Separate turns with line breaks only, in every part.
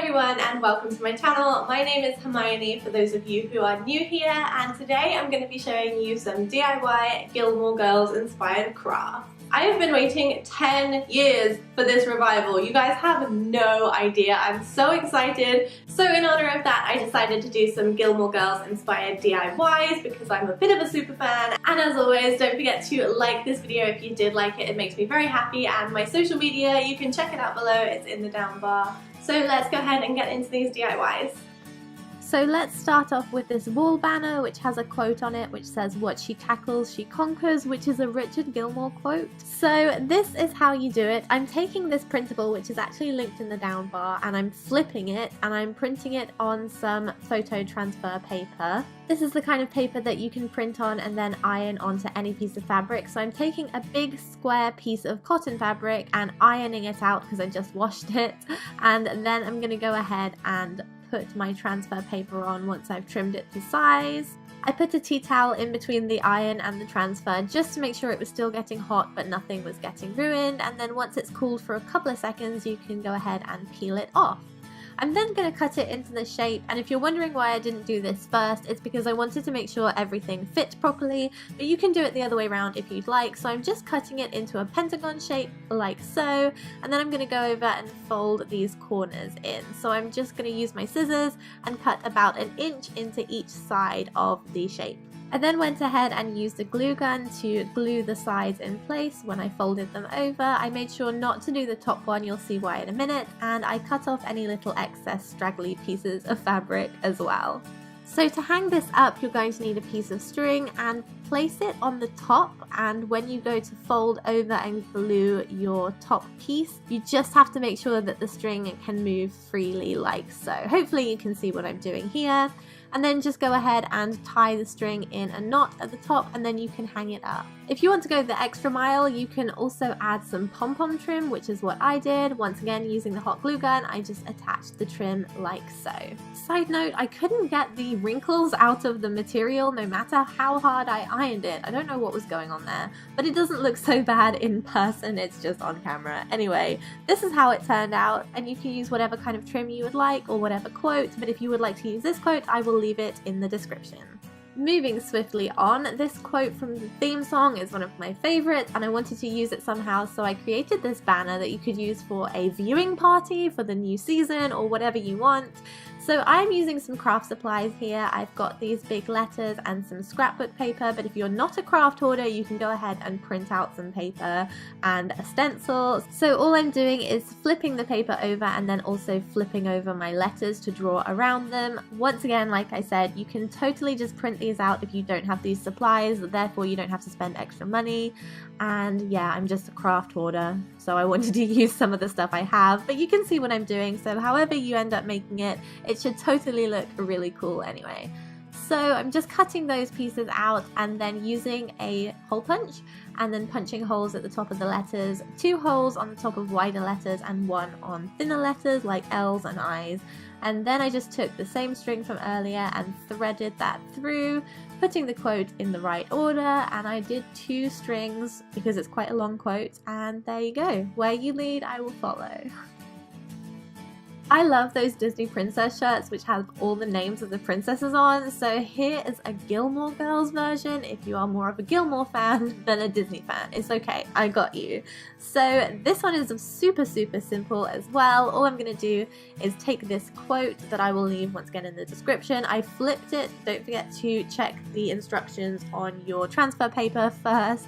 everyone and welcome to my channel. My name is Hermione for those of you who are new here, and today I'm going to be showing you some DIY Gilmore Girls inspired crafts. I have been waiting 10 years for this revival. You guys have no idea. I'm so excited. So in honor of that, I decided to do some Gilmore Girls inspired DIYs because I'm a bit of a super fan. And as always, don't forget to like this video if you did like it. It makes me very happy. And my social media, you can check it out below. It's in the down bar. So let's go ahead and get into these DIYs. So let's start off with this wall banner which has a quote on it which says, "What she tackles, she conquers," which is a Richard Gilmore quote. So this is how you do it. I'm taking this printable, which is actually linked in the down bar, and I'm flipping it and I'm printing it on some photo transfer paper. This is the kind of paper that you can print on and then iron onto any piece of fabric. So I'm taking a big square piece of cotton fabric and ironing it out because I just washed it, and then I'm going to go ahead and put my transfer paper on once I've trimmed it to size. I put a tea towel in between the iron and the transfer just to make sure it was still getting hot but nothing was getting ruined, and then once it's cooled for a couple of seconds you can go ahead and peel it off. I'm then going to cut it into the shape, and if you're wondering why I didn't do this first, it's because I wanted to make sure everything fit properly, but you can do it the other way around if you'd like. So I'm just cutting it into a pentagon shape like so, and then I'm going to go over and fold these corners in. So I'm just going to use my scissors and cut about an inch into each side of the shape. I then went ahead and used a glue gun to glue the sides in place when I folded them over. I made sure not to do the top one, you'll see why in a minute, and I cut off any little excess straggly pieces of fabric as well. So to hang this up, you're going to need a piece of string and place it on the top, and when you go to fold over and glue your top piece, you just have to make sure that the string can move freely like so. Hopefully you can see what I'm doing here. And then just go ahead and tie the string in a knot at the top, and then you can hang it up. If you want to go the extra mile, you can also add some pom-pom trim, which is what I did. Once again, using the hot glue gun, I just attached the trim like so. Side note, I couldn't get the wrinkles out of the material no matter how hard I ironed it. I don't know what was going on there, but it doesn't look so bad in person, it's just on camera. Anyway, this is how it turned out, and you can use whatever kind of trim you would like or whatever quote, but if you would like to use this quote, I will leave it in the description. Moving swiftly on, this quote from the theme song is one of my favorites and I wanted to use it somehow, so I created this banner that you could use for a viewing party for the new season or whatever you want. So I'm using some craft supplies here. I've got these big letters and some scrapbook paper, but if you're not a craft hoarder, you can go ahead and print out some paper and a stencil. So all I'm doing is flipping the paper over and then also flipping over my letters to draw around them. Once again, like I said, you can totally just print these out if you don't have these supplies, therefore you don't have to spend extra money. And yeah, I'm just a craft hoarder, so I wanted to use some of the stuff I have, but you can see what I'm doing, so however you end up making it, it should totally look really cool anyway. So I'm just cutting those pieces out and then using a hole punch and then punching holes at the top of the letters, 2 holes on the top of wider letters and 1 on thinner letters like L's and I's. And then I just took the same string from earlier and threaded that through, putting the quote in the right order, and I did 2 strings because it's quite a long quote, and there you go. Where you lead, I will follow. I love those Disney princess shirts which have all the names of the princesses on, so here is a Gilmore Girls version if you are more of a Gilmore fan than a Disney fan. It's okay, I got you. So this one is super simple as well. All I'm going to do is take this quote that I will leave once again in the description. I flipped it, don't forget to check the instructions on your transfer paper first.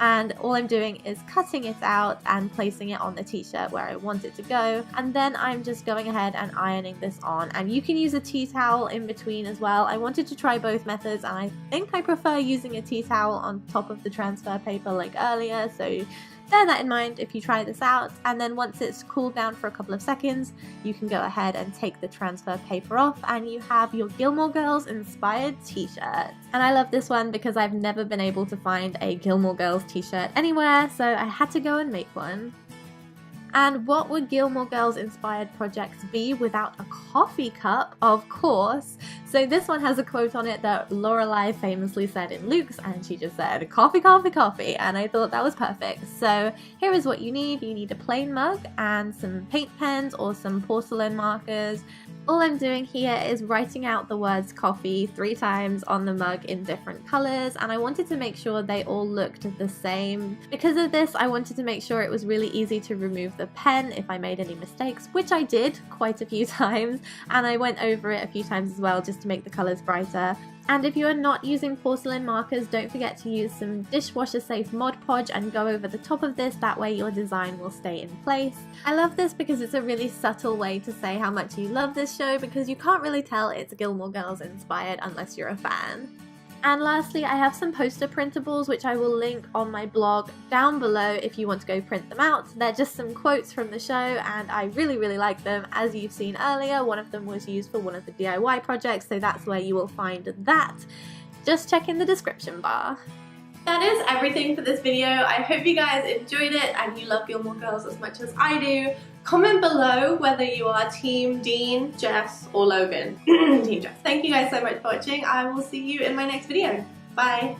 And all I'm doing is cutting it out and placing it on the t-shirt where I want it to go, and then I'm just going ahead and ironing this on, and you can use a tea towel in between as well. I wanted to try both methods and I think I prefer using a tea towel on top of the transfer paper like earlier, so bear that in mind if you try this out. And then once it's cooled down for a couple of seconds, you can go ahead and take the transfer paper off and you have your Gilmore Girls inspired t-shirt. And I love this one because I've never been able to find a Gilmore Girls t-shirt anywhere, so I had to go and make one. And what would Gilmore Girls inspired projects be without a coffee cup? Of course. So this one has a quote on it that Lorelai famously said in Luke's, and she just said, "Coffee, coffee, coffee," and I thought that was perfect. So here is what you need. You need a plain mug and some paint pens or some porcelain markers. All I'm doing here is writing out the words coffee 3 times on the mug in different colors, and I wanted to make sure they all looked the same. Because of this, I wanted to make sure it was really easy to remove the pen if I made any mistakes, which I did quite a few times, and I went over it a few times as well just to make the colors brighter. And if you are not using porcelain markers, don't forget to use some dishwasher safe Mod Podge and go over the top of this, that way your design will stay in place. I love this because it's a really subtle way to say how much you love this show, because you can't really tell it's Gilmore Girls inspired unless you're a fan. And lastly, I have some poster printables which I will link on my blog down below if you want to go print them out. They're just some quotes from the show and I really like them. As you've seen earlier, one of them was used for one of the DIY projects, so that's where you will find that. Just check in the description bar. That is everything for this video. I hope you guys enjoyed it and you love Gilmore Girls as much as I do. Comment below whether you are Team Dean, Jess, or Logan. Team Jess. Thank you guys so much for watching. I will see you in my next video. Bye!